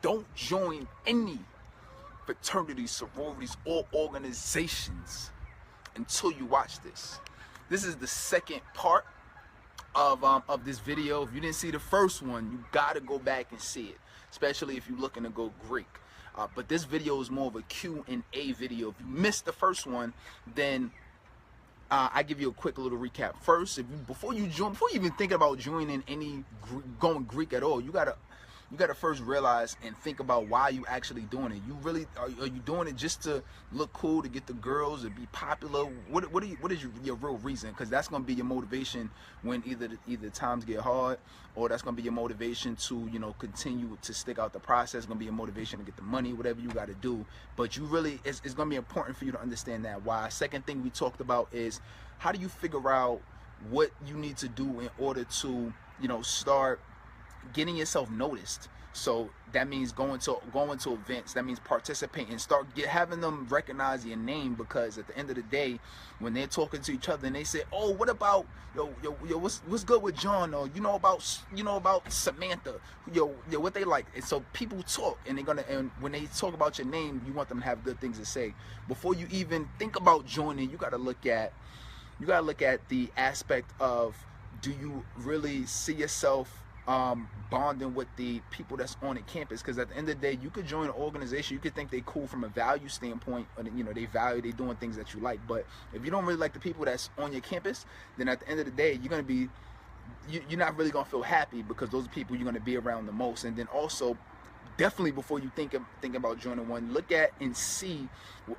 don't join any fraternities, sororities, or organizations until you watch this. This is the second part of this video. If you didn't see the first one, you gotta go back and see it, especially if you're looking to go Greek. But this video is more of a Q&A video. If you missed the first one, then I give you a quick little recap. First, before you even think about joining any going Greek at all, you gotta first realize and think about why you actually doing it. You really are you doing it just to look cool, to get the girls, to be popular? What is your real reason? Because that's gonna be your motivation when either times get hard, or that's gonna be your motivation to continue to stick out the process. It's gonna be your motivation to get the money, whatever you got to do. But you really, it's gonna be important for you to understand that why. Second thing we talked about is how do you figure out what you need to do in order to start getting yourself noticed. So that means going to events. That means participating. Start having them recognize your name, because at the end of the day, when they're talking to each other and they say, "Oh, what about yo, what's good with John?" Or about Samantha, what they like. And so people talk, and and when they talk about your name, you want them to have good things to say. Before you even think about joining, you gotta look at the aspect of, do you really see yourself bonding with the people that's on the campus? Because at the end of the day, you could join an organization, you could think they cool from a value standpoint, or they doing things that you like, but if you don't really like the people that's on your campus, then at the end of the day, you're not really gonna feel happy, because those are people you're gonna be around the most. And then also, definitely before you think about joining one, look at and see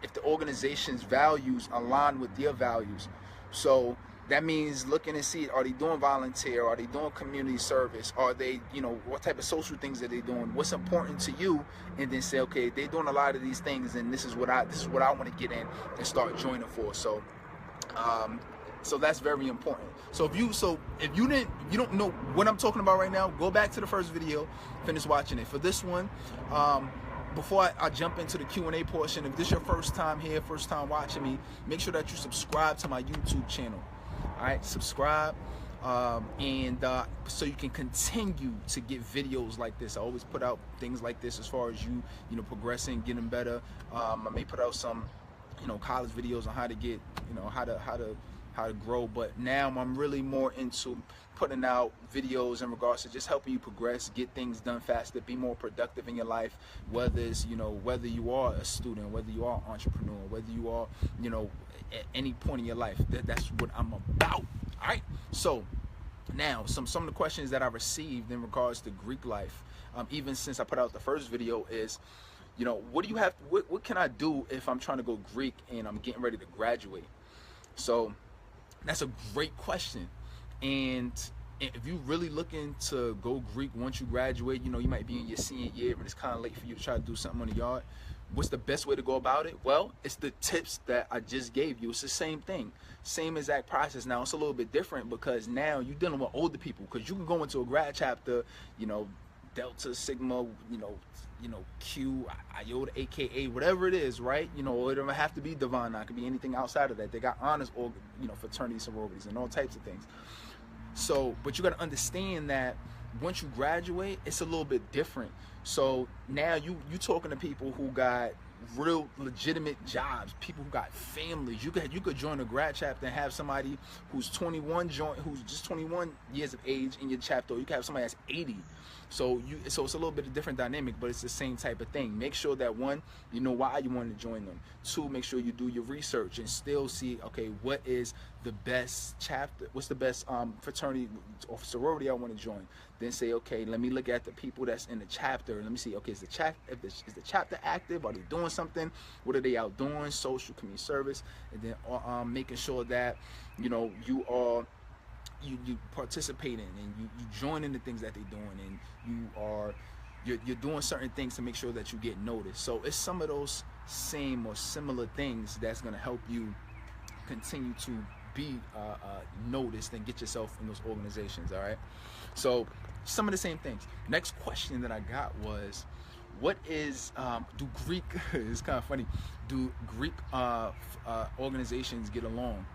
if the organization's values align with your values. So that means looking and see, are they doing volunteer? Are they doing community service? Are they, what type of social things are they doing? What's important to you? And then say, okay, they're doing a lot of these things, and this is what I want to get in and start joining for. So, so that's very important. So if you don't know what I'm talking about right now, go back to the first video, finish watching it. For this one, before I jump into the Q&A portion, if this is your first time here, first time watching me, make sure that you subscribe to my YouTube channel. All right, subscribe, and so you can continue to get videos like this. I always put out things like this as far as you progressing, getting better. I may put out some college videos on how to get how to grow, but now I'm really more into putting out videos in regards to just helping you progress, get things done faster, be more productive in your life, whether it's whether you are a student, whether you are an entrepreneur, whether you are at any point in your life. That's what I'm about. All right, so now some of the questions that I received in regards to Greek life, even since I put out the first video, is what can I do if I'm trying to go Greek and I'm getting ready to graduate? So that's a great question. And if you're really looking to go Greek once you graduate, you might be in your senior year, but it's kind of late for you to try to do something on the yard. What's the best way to go about it? Well, it's the tips that I just gave you. It's the same thing, same exact process. Now it's a little bit different, because now you're dealing with older people, because you can go into a grad chapter, Delta, Sigma, Q, Iota, AKA, whatever it is, right? Or it don't have to be Divine. It could be anything outside of that. They got honors, or fraternities, sororities, and all types of things. So, but you got to understand that once you graduate, it's a little bit different. So now you talking to people who got real legitimate jobs, people who got families. You could join a grad chapter and have somebody who's 21 who's just 21 years of age in your chapter. Or you can have somebody that's 80. So it's a little bit of different dynamic, but it's the same type of thing. Make sure that, one, you know why you want to join them. Two, make sure you do your research and still see, okay, what is the best chapter? What's the best fraternity or sorority I want to join? Then say, okay, let me look at the people that's in the chapter. Let me see, okay, is the chapter active? Are they doing something? What are they out doing? Social, community service, and then making sure that you are. You participating and you joining the things that they're doing, and you're doing certain things to make sure that you get noticed. So it's some of those same or similar things that's going to help you continue to be noticed and get yourself in those organizations. All right, so some of the same things. Next question that I got was, what is do Greek it's kind of funny, do Greek organizations get along?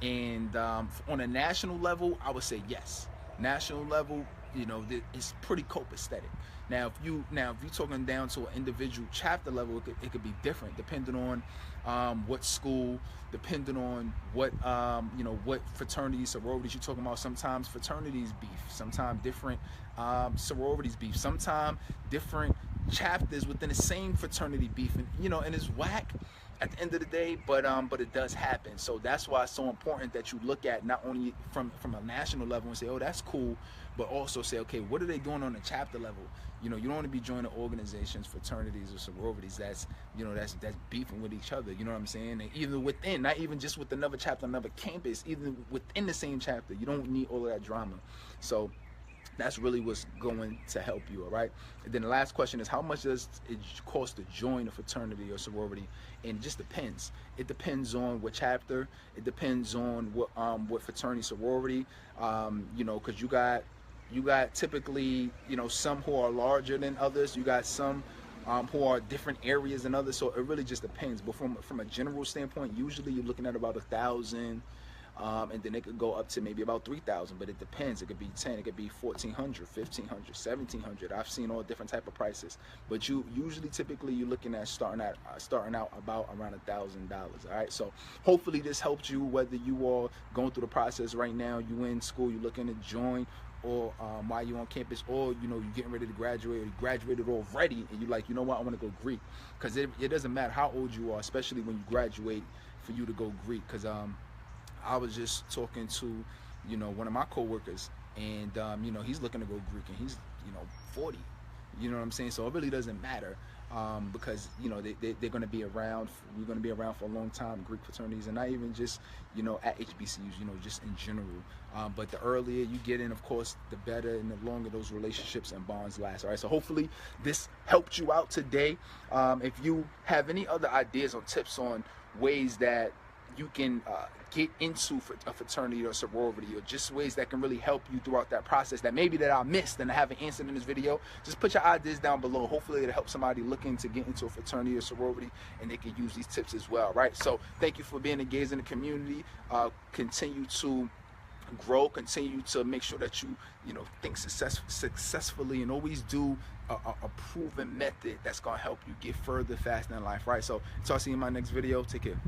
And on a national level, I would say yes. National level, it's pretty copacetic. Now, if you're talking down to an individual chapter level, it could be different depending on what school, depending on what what fraternities, sororities you're talking about. Sometimes fraternities beef, sometimes different sororities beef, sometimes different chapters within the same fraternity beef, and it's whack at the end of the day, but it does happen. So that's why it's so important that you look at not only from a national level and say, oh, that's cool, but also say, okay, what are they doing on the chapter level? You don't want to be joining organizations, fraternities, or sororities that's beefing with each other. You know what I'm saying? And even within, not even just with another chapter, another campus, even within the same chapter, you don't need all of that drama. So that's really what's going to help you, all right? And then the last question is, how much does it cost to join a fraternity or sorority? And it just depends. It depends on what chapter. It depends on what fraternity, sorority. Because you got typically, some who are larger than others. You got some who are different areas than others. So it really just depends. But from a general standpoint, usually you're looking at about 1,000. And then it could go up to maybe about 3,000, but it depends. It could be 10, it could be 1,400, 1,500, 1,700. I've seen all different type of prices, but typically you're looking at starting out about around $1,000. All right, so hopefully this helped you, whether you are going through the process right now, you in school, you're looking to join, or while you're on campus, or you're getting ready to graduate, or you graduated already, and you're like, you know what, I want to go Greek, because it doesn't matter how old you are, especially when you graduate, for you to go Greek, because I was just talking to, one of my coworkers, and he's looking to go Greek, and he's 40. You know what I'm saying? So it really doesn't matter, because they're going to be around. We're going to be around for a long time, Greek fraternities, and not even just at HBCUs, just in general. But the earlier you get in, of course, the better and the longer those relationships and bonds last. All right. So hopefully this helped you out today. If you have any other ideas or tips on ways that you can get into a fraternity or sorority, or just ways that can really help you throughout that process that I missed and I haven't answered in this video, just put your ideas down below. Hopefully it'll help somebody looking to get into a fraternity or sorority, and they can use these tips as well, right? So thank you for being engaged in the community. Continue to grow, continue to make sure that you think successfully, and always do a proven method that's going to help you get further faster in life, right? So talk to you in my next video. Take care.